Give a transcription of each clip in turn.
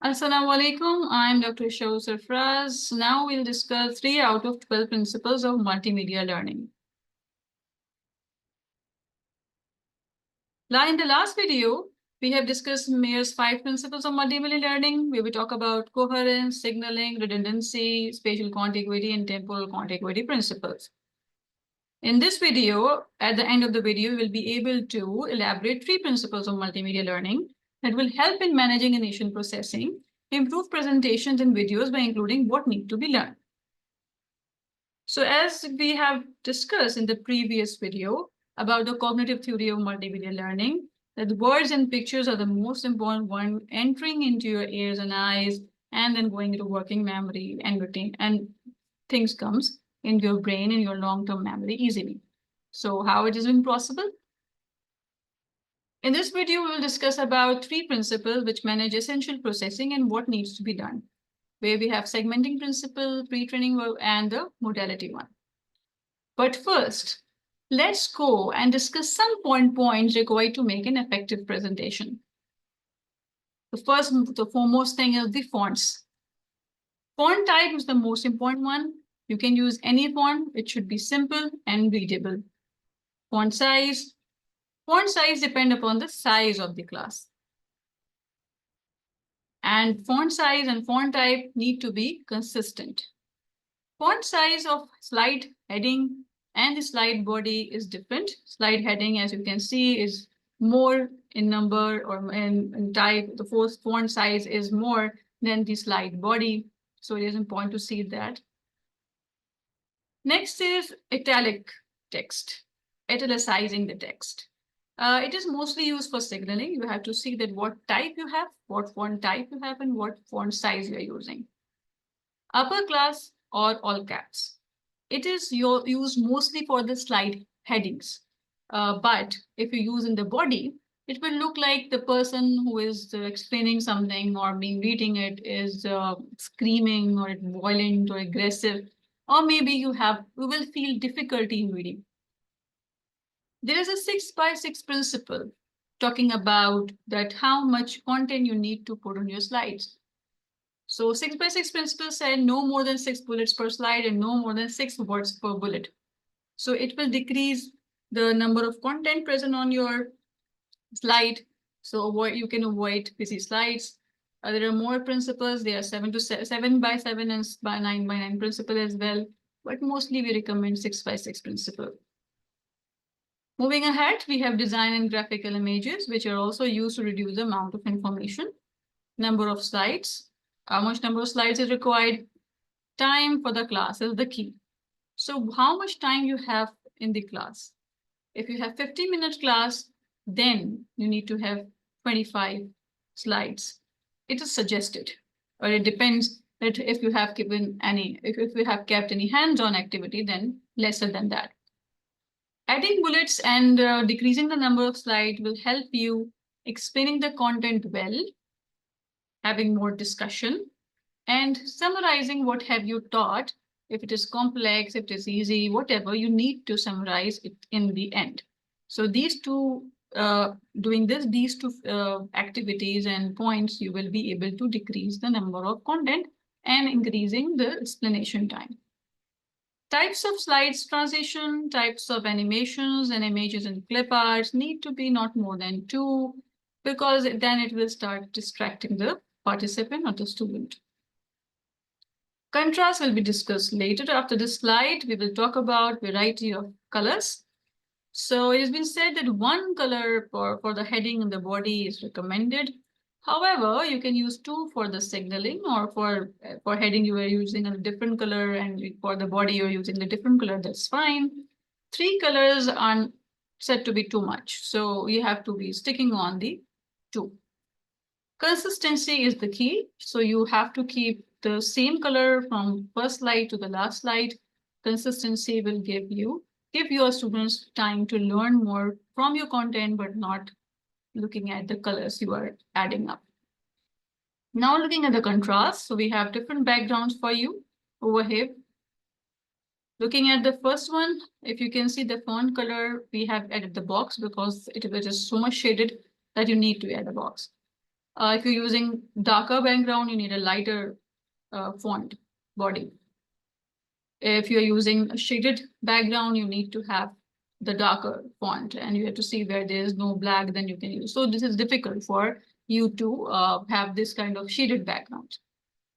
Assalamu alaikum. I'm Dr. Shaw Sarfraz. Now we'll discuss 3 out of 12 principles of multimedia learning. Now, in the last video, we have discussed Mayer's 5 principles of multimedia learning, where we talk about coherence, signaling, redundancy, spatial contiguity, and temporal contiguity principles. In this video, at the end of the video, we will be able to elaborate 3 principles of multimedia learning that will help in managing initial processing, improve presentations and videos by including what need to be learned. So as we have discussed in the previous video about the cognitive theory of multimedia learning, that the words and pictures are the most important one entering into your ears and eyes and then going into working memory and routine, and things comes in your brain and your long-term memory easily. So how it has been possible? In this video, we will discuss about 3 principles which manage essential processing and what needs to be done, where we have segmenting principle, pre-training, and the modality one. But first, let's go and discuss some points required to make an effective presentation. The foremost thing is the fonts. Font type is the most important one. You can use any font. It should be simple and readable. Font size. Font size depends upon the size of the class. And font size and font type need to be consistent. Font size of slide heading and the slide body is different. Slide heading, as you can see, is more in number or in type. The first font size is more than the slide body. So it is important to see that. Next is italic text, italicizing the text. It is mostly used for signaling. You have to see that what type you have, what font type you have, and what font size you're using. Upper class or all caps. It is used mostly for the slide headings. But if you use in the body, it will look like the person who is explaining something or being reading it is screaming or violent or aggressive, or maybe you will feel difficulty in reading. There is a 6x6 principle talking about that how much content you need to put on your slides. So 6x6 principle said no more than 6 bullets per slide and no more than 6 words per bullet. So it will decrease the number of content present on your slide. So you can avoid busy slides. There are more principles. There are 7x7 and 9x9 principle as well. But mostly we recommend 6x6 principle. Moving ahead, we have design and graphical images, which are also used to reduce the amount of information. Number of slides. How much number of slides is required? Time for the class is the key. So how much time you have in the class? If you have 50-minute class, then you need to have 25 slides. It is suggested, or it depends that if you have if you have kept any hands-on activity, then lesser than that. Adding bullets and decreasing the number of slides will help you explaining the content well, having more discussion, and summarizing what have you taught. If it is complex, if it is easy, whatever, you need to summarize it in the end. So these two, these two activities and points, you will be able to decrease the number of content and increasing the explanation time. Types of slides transition, types of animations and images and clip arts need to be not more than 2, because then it will start distracting the participant or the student. Contrast will be discussed later. After this slide, we will talk about variety of colors. So it has been said that one color for the heading and the body is recommended. However, you can use 2 for the signaling, or for heading you are using a different color, and for the body you're using a different color, that's fine. 3 colors are said to be too much. So you have to be sticking on the 2. Consistency is the key. So you have to keep the same color from first slide to the last slide. Consistency will give your students time to learn more from your content, but not looking at the colors you are adding up. Now looking at the contrast, so we have different backgrounds for you over here. Looking at the first one, if you can see the font color, we have added the box because it is so much shaded that you need to add a box. If you're using darker background, you need a lighter font body. If you're using a shaded background, you need to have the darker font, and you have to see where there is no black, then you can use. So this is difficult for you to have this kind of shaded background.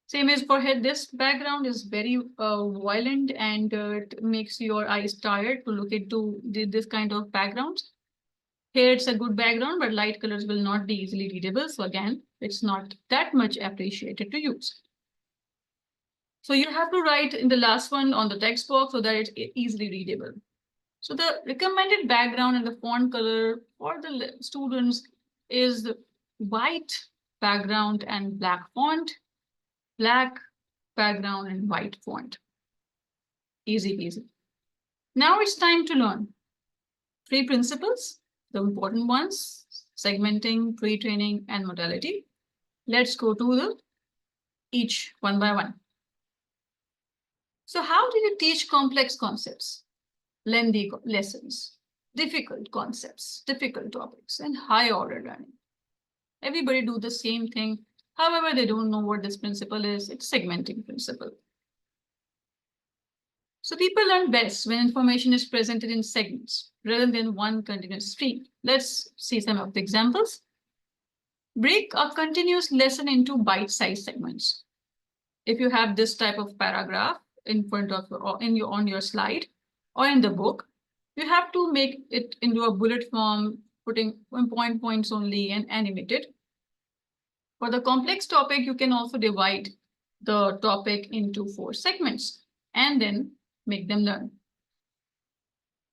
Same as for head, this background is very violent, and it makes your eyes tired to look into this kind of backgrounds. Here it's a good background, but light colors will not be easily readable. So again, it's not that much appreciated to use. So you have to write in the last one on the text box so that it's easily readable. So the recommended background and the font color for the students is the white background and black font, black background and white font. Easy peasy. Now it's time to learn 3 principles, the important ones: segmenting, pre-training, and modality. Let's go to each one by one. So how do you teach complex concepts, lengthy lessons, difficult concepts, difficult topics, and high order learning? Everybody do the same thing. However, they don't know what this principle is. It's segmenting principle. So people learn best when information is presented in segments rather than one continuous stream. Let's see some of the examples. Break a continuous lesson into bite-sized segments. If you have this type of paragraph in front of on your slide or in the book, you have to make it into a bullet form, putting points only and animate it. For the complex topic, you can also divide the topic into 4 segments and then make them learn.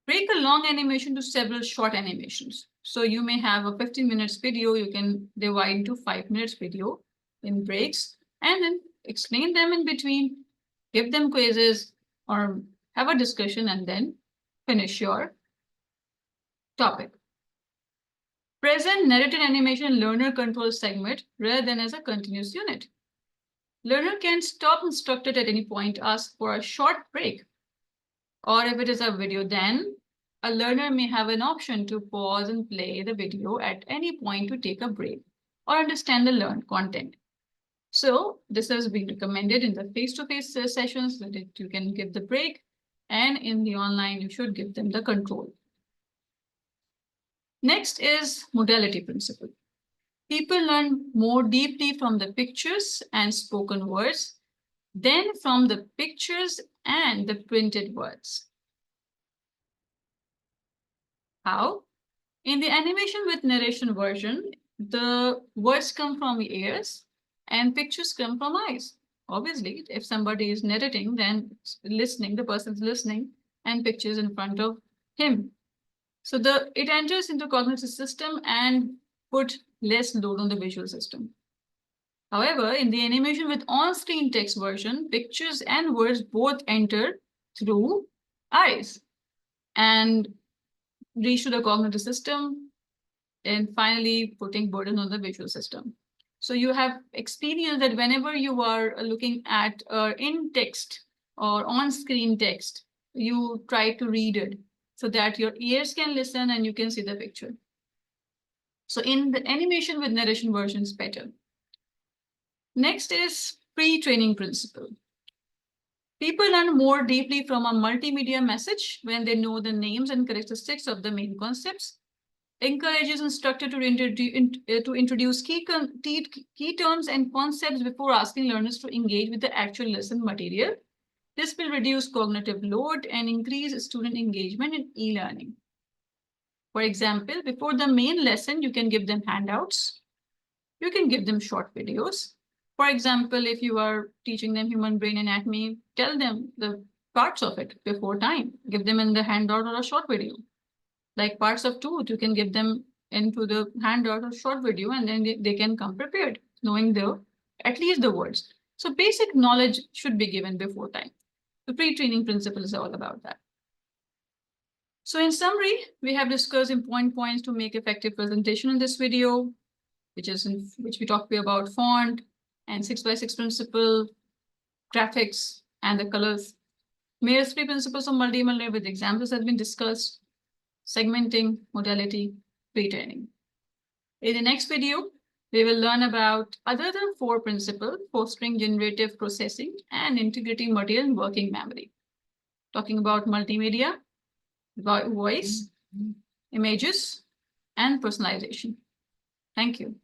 Break a long animation to several short animations. So you may have a 15 minutes video, you can divide into 5 minutes video in breaks and then explain them in between, give them quizzes or have a discussion and then finish your topic. Present narrated animation learner control segment rather than as a continuous unit. Learner can stop instructed at any point, ask for a short break. Or if it is a video, then a learner may have an option to pause and play the video at any point to take a break or understand the learned content. So this has been recommended in the face-to-face sessions that you can give the break, and in the online, you should give them the control. Next is modality principle. People learn more deeply from the pictures and spoken words than from the pictures and the printed words. How? In the animation with narration version, the words come from the ears and pictures come from eyes. Obviously, if somebody is narrating, then listening, the person's listening, and pictures in front of him. So it enters into cognitive system and put less load on the visual system. However, in the animation with on-screen text version, pictures and words both enter through eyes and reach to the cognitive system, and finally putting burden on the visual system. So you have experienced that whenever you are looking at in text or on-screen text, you try to read it so that your ears can listen and you can see the picture. So in the animation with narration version is better. Next is pre-training principle. People learn more deeply from a multimedia message when they know the names and characteristics of the main concepts. Encourages instructor to introduce key terms and concepts before asking learners to engage with the actual lesson material. This will reduce cognitive load and increase student engagement in e-learning. For example, before the main lesson, you can give them handouts. You can give them short videos. For example, if you are teaching them human brain anatomy, tell them the parts of it before time. Give them in the handout or a short video. Like parts of tooth, you can give them into the handout or short video, and then they can come prepared, knowing at least the words. So basic knowledge should be given before time. The pre-training principle is all about that. So in summary, we have discussed important points to make effective presentation in this video, which we talked about font and 6x6 principle, graphics, and the colors. Mayer's 3 principles of multimodal with examples have been discussed, segmenting, modality, pre-training. In the next video, We will learn about other than 4 principles: fostering generative processing and integrating material in working memory. Talking about multimedia, voice, images, and personalization. Thank you.